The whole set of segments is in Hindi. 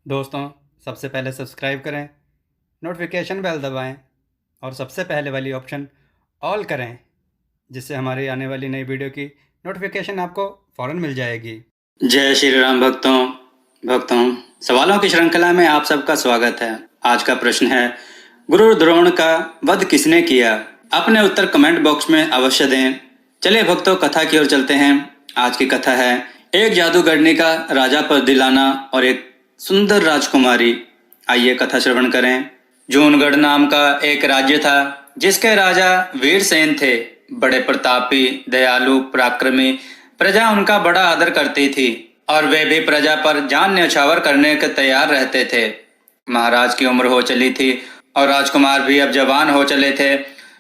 दोस्तों, सबसे पहले सब्सक्राइब करें, नोटिफिकेशन बेल दबाएं और सबसे पहले वाली ऑप्शन ऑल करें, जिससे हमारी आने वाली नई वीडियो की नोटिफिकेशन आपको फ़ौरन मिल जाएगी। जय श्री राम भक्तों। सवालों की श्रृंखला में आप सबका स्वागत है। आज का प्रश्न है, गुरु द्रोण का वध किसने किया? अपने उत्तर कमेंट बॉक्स में अवश्य दें। चलिए भक्तों, कथा की ओर चलते हैं। आज की कथा है एक जादूगरनी का राजा पर दिलाना और एक सुंदर राजकुमारी। आइए कथा श्रवण करें। जूनगढ़ नाम का एक राज्य था, जिसके राजा वीरसेन थे। बड़े प्रतापी, दयालु, पराक्रमी, प्रजा उनका बड़ा आदर करती थी और वे भी प्रजा पर जान न्यौछावर करने के तैयार रहते थे। महाराज की उम्र हो चली थी और राजकुमार भी अब जवान हो चले थे।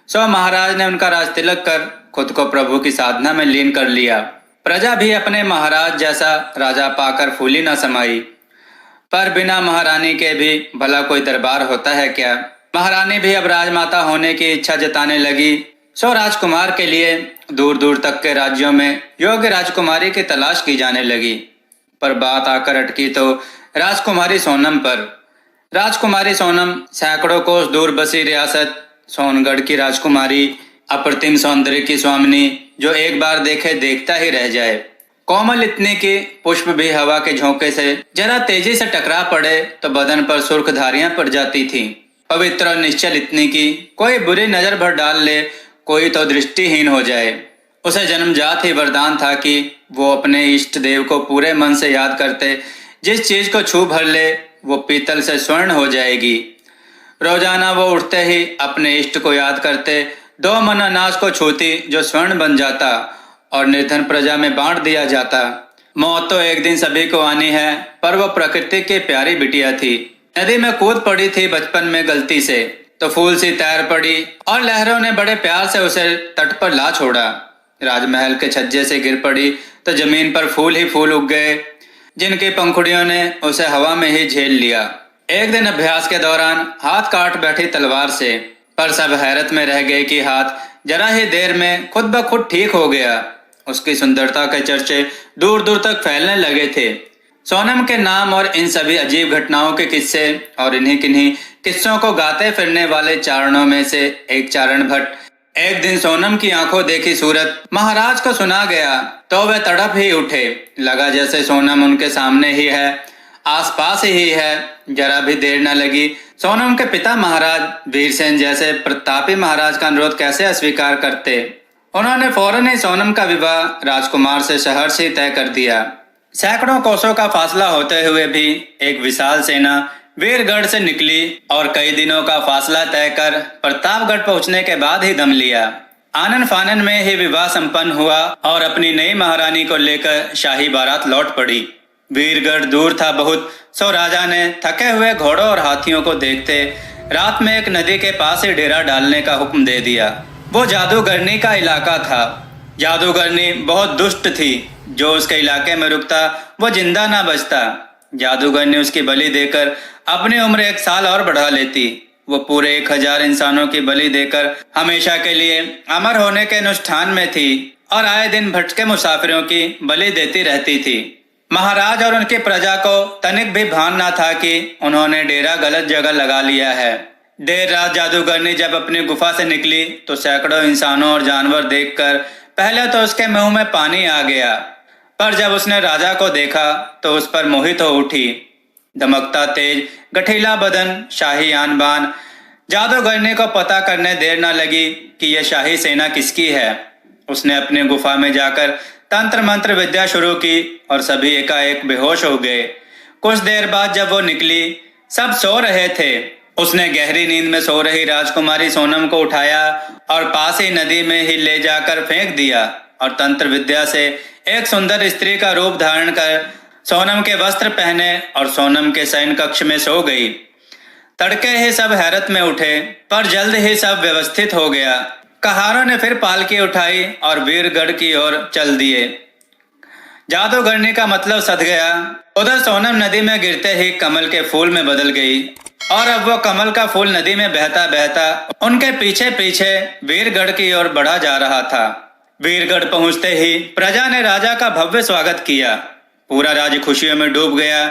सो महाराज ने उनका राज तिलक कर खुद को प्रभु की साधना में लीन कर लिया। प्रजा भी अपने महाराज जैसा राजा पाकर फूली न समाई। पर बिना महारानी के भी भला कोई दरबार होता है क्या? महारानी भी अब राजमाता होने की इच्छा जताने लगी। सो राजकुमार के लिए दूर दूर तक के राज्यों में योग्य राजकुमारी की तलाश की जाने लगी। पर बात आकर अटकी तो राजकुमारी सोनम पर। राजकुमारी सोनम सैकड़ों कोस दूर बसी रियासत सोनगढ़ की राजकुमारी, अप्रतिम सौंदर्य की स्वामिनी, जो एक बार देखे देखता ही रह जाए। कोमल इतनी कि पुष्प भी हवा के झोंके से जरा तेजी से टकरा पड़े तो बदन पर सुर्ख धारियां पड़ जाती थीं। पवित्र और निश्चल इतनी कि कोई बुरी नजर भर डाल ले, कोई तो दृष्टिहीन हो जाए। उसे जन्मजात ही वरदान था कि वो अपने इष्ट देव को पूरे मन से याद करते, जिस चीज को छू भर ले वो पीतल से स्वर्ण हो जाएगी। रोजाना वो उठते ही अपने इष्ट को याद करते, दो मन अनाज को छूती जो स्वर्ण बन जाता और निर्धन प्रजा में बांट दिया जाता। मौत तो एक दिन सभी को आनी है, पर वो प्रकृति की प्यारी बिटिया थी। नदी में कूद पड़ी थी बचपन में गलती से, तो फूल सी तैर पड़ी और लहरों ने बड़े प्यार से उसे तट पर ला छोड़ा। राजमहल के छज्जे से गिर पड़ी तो जमीन पर फूल ही फूल उग गए, जिनकी पंखुड़ियों ने उसे हवा में ही झेल लिया। एक दिन अभ्यास के दौरान हाथ काट बैठी तलवार से, पर सब हैरत में रह गए कि हाथ जरा ही देर में खुद ब खुद ठीक हो गया। उसकी सुंदरता के चर्चे दूर दूर तक फैलने लगे थे। सोनम के नाम और इन सभी अजीब घटनाओं के किस्से और इन्हीं किन्हीं किस्सों को गाते फिरने वाले चारणों में से एक चारण भट्ट एक दिन सोनम की आंखों देखी सूरत महाराज को सुना गया तो वे तड़प ही उठे। लगा जैसे सोनम उनके सामने ही है, आसपास ही है। जरा भी देर न लगी। सोनम के पिता महाराज वीरसेन जैसे प्रतापी महाराज का अनुरोध कैसे अस्वीकार करते। उन्होंने फौरन ही सोनम का विवाह राजकुमार से सहर्ष ही तय कर दिया। सैकड़ों कोसों का फासला होते हुए भी एक विशाल सेना वीरगढ़ से निकली और कई दिनों का फासला तय कर प्रतापगढ़ पहुंचने के बाद ही दम लिया। आनन फानन में ही विवाह संपन्न हुआ और अपनी नई महारानी को लेकर शाही बारात लौट पड़ी। वीरगढ़ दूर था बहुत, सो राजा ने थके हुए घोड़ों और हाथियों को देखते रात में एक नदी के पास ही डेरा डालने का हुक्म दे दिया। वो जादूगरनी का इलाका था। जादूगरनी बहुत दुष्ट थी, जो उसके इलाके में रुकता वो जिंदा ना बचता। जादूगरनी उसकी बलि देकर अपनी उम्र 1 साल और बढ़ा लेती। वो पूरे 1000 इंसानों की बलि देकर हमेशा के लिए अमर होने के अनुष्ठान में थी और आए दिन भटके मुसाफिरों की बलि देती रहती थी। महाराज और उनकी प्रजा को तनिक भी भान ना था कि उन्होंने डेरा गलत जगह लगा लिया है। देर रात जादूगरनी जब अपनी गुफा से निकली तो सैकड़ों इंसानों और जानवर देखकर पहले तो उसके मुंह में पानी आ गया, पर जब उसने राजा को देखा तो उस पर मोहित हो उठी। धमकता तेज, गठीला बदन, शाही आन बान। जादूगरनी को पता करने देर न लगी कि यह शाही सेना किसकी है। उसने अपनी गुफा में जाकर तंत्र मंत्र विद्या शुरू की और सभी एकाएक बेहोश हो गए। कुछ देर बाद जब वो निकली, सब सो रहे थे। उसने गहरी नींद में सो रही राजकुमारी सोनम को उठाया और पास ही नदी में ही ले जाकर फेंक दिया और तंत्र विद्या से एक सुंदर स्त्री का रूप धारण कर सोनम के वस्त्र पहने और सोनम के शयन कक्ष में सो गई। तड़के ही सब हैरत में उठे, पर जल्द ही सब व्यवस्थित हो गया। कहारों ने फिर पालकी उठाई और वीरगढ़ की ओर चल दिए। जादूगरनी का मतलब सध गया। उधर सोनम नदी में गिरते ही कमल के फूल में बदल गई और अब वो कमल का फूल नदी में बहता बहता उनके पीछे पीछे वीरगढ़ की ओर बढ़ा जा रहा था। वीरगढ़ पहुंचते ही प्रजा ने राजा का भव्य स्वागत किया। पूरा राज्य खुशियों में डूब गया।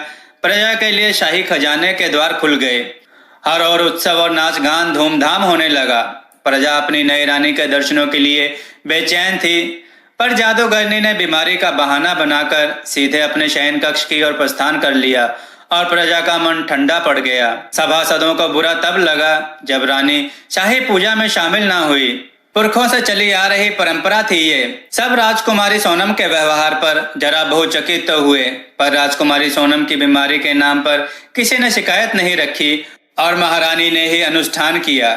प्रजा के लिए शाही खजाने के द्वार खुल गए। हर और उत्सव और नाच गान धूमधाम होने लगा। प्रजा अपनी नई रानी के दर्शनों के लिए बेचैन थी, पर जादूगरनी ने बीमारी का बहाना बनाकर सीधे अपने शयन कक्ष की ओर प्रस्थान कर लिया और प्रजा का मन ठंडा पड़ गया। सभासदों को बुरा तब लगा जब रानी शाही पूजा में शामिल ना हुई। पुरखों से चली आ रही परंपरा थी ये। सब राजकुमारी सोनम के व्यवहार पर जरा बहुत चकित तो हुए, पर राजकुमारी सोनम की बीमारी के नाम पर किसी ने शिकायत नहीं रखी और महारानी ने ही अनुष्ठान किया।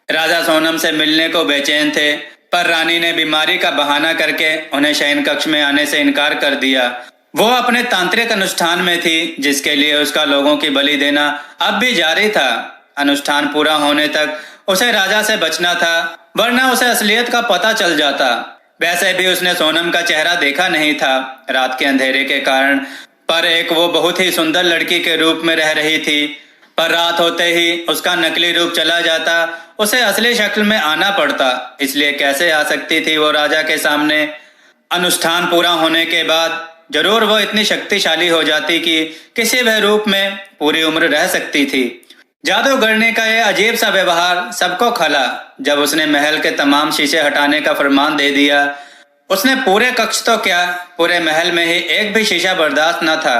राजा सोनम से मिलने को बेचैन थे, पर रानी ने बीमारी का बहाना करके उन्हें शयन कक्ष में आने से इनकार कर दिया। वो अपने तांत्रिक अनुष्ठान में थी, जिसके लिए उसका लोगों की बलि देना अब भी जारी था। अनुष्ठान पूरा होने तक उसे राजा से बचना था, वरना उसे असलियत का पता चल जाता। वैसे भी उसने सोनम का चेहरा देखा नहीं था रात के अंधेरे के कारण, पर एक वो बहुत ही सुंदर लड़की के रूप में रह रही थी। पर रात होते ही उसका नकली रूप चला जाता, उसे असली शक्ल में आना पड़ता। इसलिए कैसे आ सकती थी वो राजा के सामने। अनुष्ठान पूरा होने के बाद जरूर वो इतनी शक्तिशाली हो जाती कि किसी भी रूप में पूरी उम्र रह सकती थी। जादूगरनी का यह अजीब सा व्यवहार सबको खला जब उसने महल के तमाम शीशे हटाने का फरमान दे दिया। उसने पूरे कक्ष तो क्या, पूरे महल में ही एक भी शीशा बर्दाश्त न था,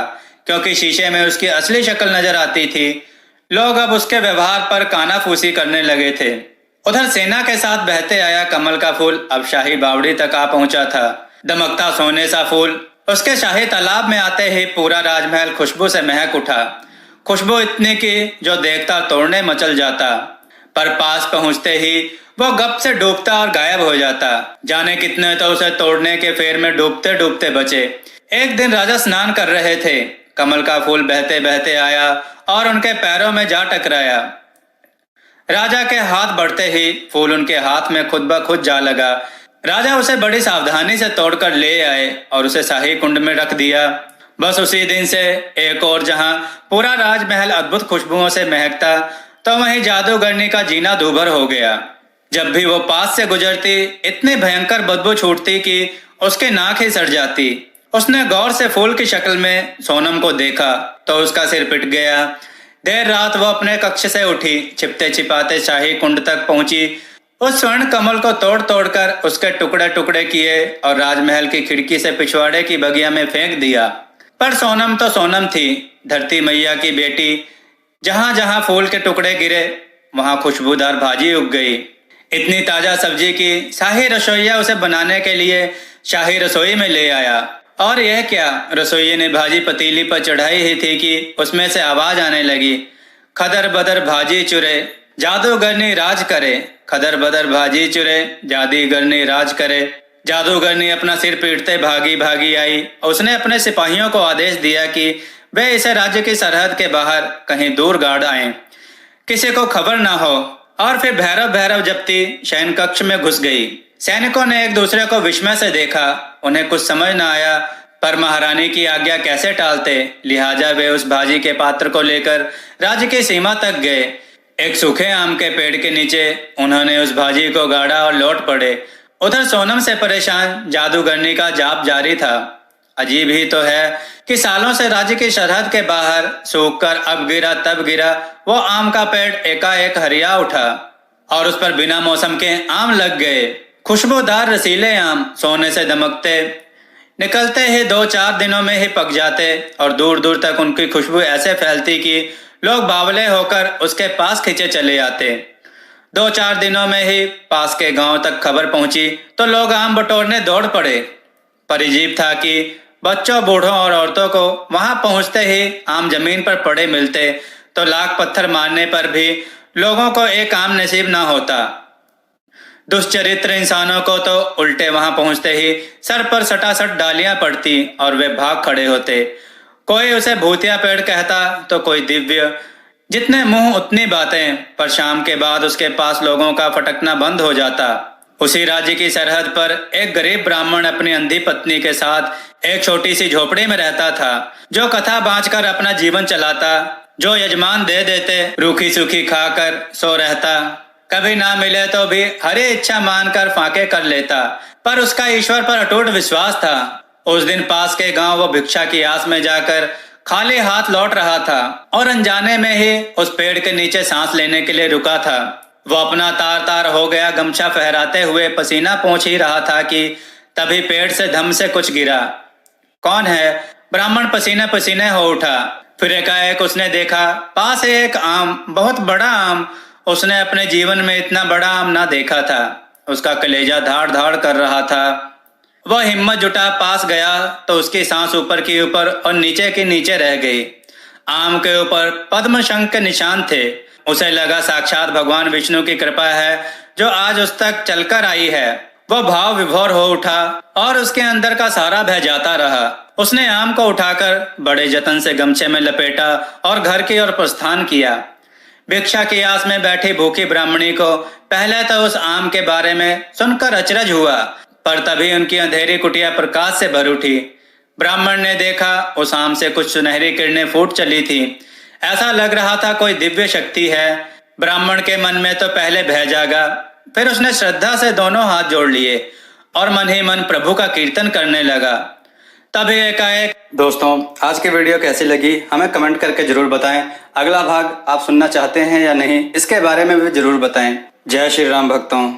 क्योंकि शीशे में उसकी असली शक्ल नजर आती थी। लोग अब उसके व्यवहार पर कानाफूसी करने लगे थे। उधर सेना के साथ बहते आया कमल का फूल अब शाही बावड़ी तक आ पहुंचा था। दमकता सोने सा फूल उसके शाही तालाब में आते ही पूरा राजमहल खुशबू से महक उठा। खुशबू इतनी की जो देखता तोड़ने मचल जाता, पर पास पहुंचते ही वो गप से डूबता और गायब हो जाता। जाने कितने तो उसे तोड़ने के फेर में डूबते डूबते बचे। एक दिन राजा स्नान कर रहे थे, कमल का फूल बहते बहते आया और उनके पैरों में जा टकराया। राजा के हाथ बढ़ते ही फूल उनके हाथ में खुद ब खुद जा लगा। राजा उसे बड़ी सावधानी से तोड़कर ले आए और उसे शाही कुंड में रख दिया। बस उसी दिन से एक और जहां पूरा राजमहल अद्भुत खुशबुओं से महकता, तो वहीं जादूगरनी का जीना दूभर हो गया। जब भी वो पास से गुजरती, इतनी भयंकर बदबू छूटती कि उसकी नाक ही सड़ जाती। उसने गौर से फूल की शक्ल में सोनम को देखा तो उसका सिर पिट गया। देर रात वो अपने कक्ष से उठी, छिपते छिपाते शाही कुंड तक पहुंची। उस स्वर्ण कमल को तोड़ तोड़कर उसके टुकड़े टुकड़े किए और राजमहल की खिड़की से पिछवाड़े की बगिया में फेंक दिया। पर सोनम तो सोनम थी, धरती मैया की बेटी। जहां जहां फूल के टुकड़े गिरे वहां खुशबूदार भाजी उग गई। इतनी ताजा सब्जी की शाही रसोइया उसे बनाने के लिए शाही रसोई में ले आया। और यह क्या, रसोइये ने भाजी पतीली पर चढ़ाई ही थी कि उसमें से आवाज आने लगी, खदर बदर भाजी चुरे जादूगरनी राज करे, खदर बदर भाजी चुरे जादूगरनी राज करे। जादूगरनी अपना सिर पीटते भागी भागी आई। उसने अपने सिपाहियों को आदेश दिया कि वे इसे राज्य की सरहद के बाहर कहीं दूर गाड़ आए, किसी को खबर ना हो। और फिर भैरव भैरव जपती शयन कक्ष में घुस गई। सैनिकों ने एक दूसरे को विस्मय से देखा। उन्हें कुछ समझ न आया, पर महारानी की आज्ञा कैसे टालते। लिहाजा वे उस भाजी के पात्र को लेकर राज्य की सीमा तक गए। एक सूखे आम के पेड़ के नीचे उन्होंने उस भाजी को गाड़ा और लौट पड़े। उधर सोनम से परेशान जादूगरनी का जाप जारी था। अजीब ही तो है कि सालों से राज्य की सरहद के बाहर सूखकर अब गिरा तब गिरा वो आम का पेड़ एकाएक हरिया उठा और उस पर बिना मौसम के आम लग गए। खुशबूदार रसीले आम सोने से दमकते, निकलते ही 2-4 दिनों में ही पक जाते और दूर दूर तक उनकी खुशबू ऐसे फैलती कि लोग बावले होकर उसके पास खींचे चले आते। 2-4 दिनों में ही पास के गांव तक खबर पहुंची तो लोग आम बटोरने दौड़ पड़े। पर अजीब था कि बच्चों, बूढ़ों और औरतों को वहां पहुंचते ही आम जमीन पर पड़े मिलते, तो लाख पत्थर मारने पर भी लोगों को एक आम नसीब ना होता। दुष्चरित्र इंसानों को तो उल्टे वहां पहुंचते ही सर पर सटासट डालियां पड़ती और वे भाग खड़े होते। कोई उसे भूतिया पेड़ कहता तो कोई दिव्य। जितने मुंह उतनी बातें, पर शाम के बाद उसके पास लोगों का फटकना बंद हो जाता। उसी राज्य की सरहद पर एक गरीब ब्राह्मण अपनी अंधी पत्नी के साथ एक छोटी सी झोपड़ी में रहता था, जो कथा बांचकर अपना जीवन चलाता। जो यजमान दे देते रूखी सूखी खाकर सो रहता। कभी ना मिले तो भी हरी इच्छा मानकर फाके कर लेता, पर उसका ईश्वर पर अटूट विश्वास था। उस दिन पास के गांव वो भिक्षा की आस में जाकर खाली हाथ लौट रहा था और अनजाने में ही उस पेड़ के नीचे सांस लेने के लिए रुका था। वो अपना तार तार हो गया गमछा फहराते हुए पसीना पोंछ ही रहा था कि तभी पेड़ से धम से कुछ गिरा। कौन है? ब्राह्मण पसीने पसीने हो उठा। फिर एकाएक उसने देखा पास एक आम, बहुत बड़ा आम। उसने अपने जीवन में इतना बड़ा आम ना देखा था। उसका कलेजा धाड़ धाड़ कर रहा था। वह हिम्मत जुटा पास गया तो उसकी सांस ऊपर की ऊपर और नीचे की नीचे रह गई। आम के ऊपर पद्म शंख के निशान थे। उसे लगा साक्षात भगवान विष्णु की कृपा है जो आज उस तक चलकर आई है। वह भाव विभोर हो उठा और उसके अंदर का सारा बह जाता रहा। उसने आम को उठाकर बड़े जतन से गमछे में लपेटा और घर की ओर प्रस्थान किया। भिक्षा की आस में बैठी भूखी ब्राह्मणी को पहले तो उस आम के बारे में सुनकर अचरज हुआ, पर तभी उनकी अंधेरी कुटिया प्रकाश से भर उठी। ब्राह्मण ने देखा उस आम से कुछ सुनहरी किरणें फूट चली थी। ऐसा लग रहा था कोई दिव्य शक्ति है। ब्राह्मण के मन में तो पहले भय जागा, फिर उसने श्रद्धा से दोनों हाथ जोड़ लिए और मन ही मन प्रभु का कीर्तन करने लगा। तभी एकाएक। दोस्तों, आज की वीडियो कैसी लगी हमें कमेंट करके जरूर बताएं। अगला भाग आप सुनना चाहते हैं या नहीं, इसके बारे में भी जरूर बताएं। जय श्री राम भक्तों।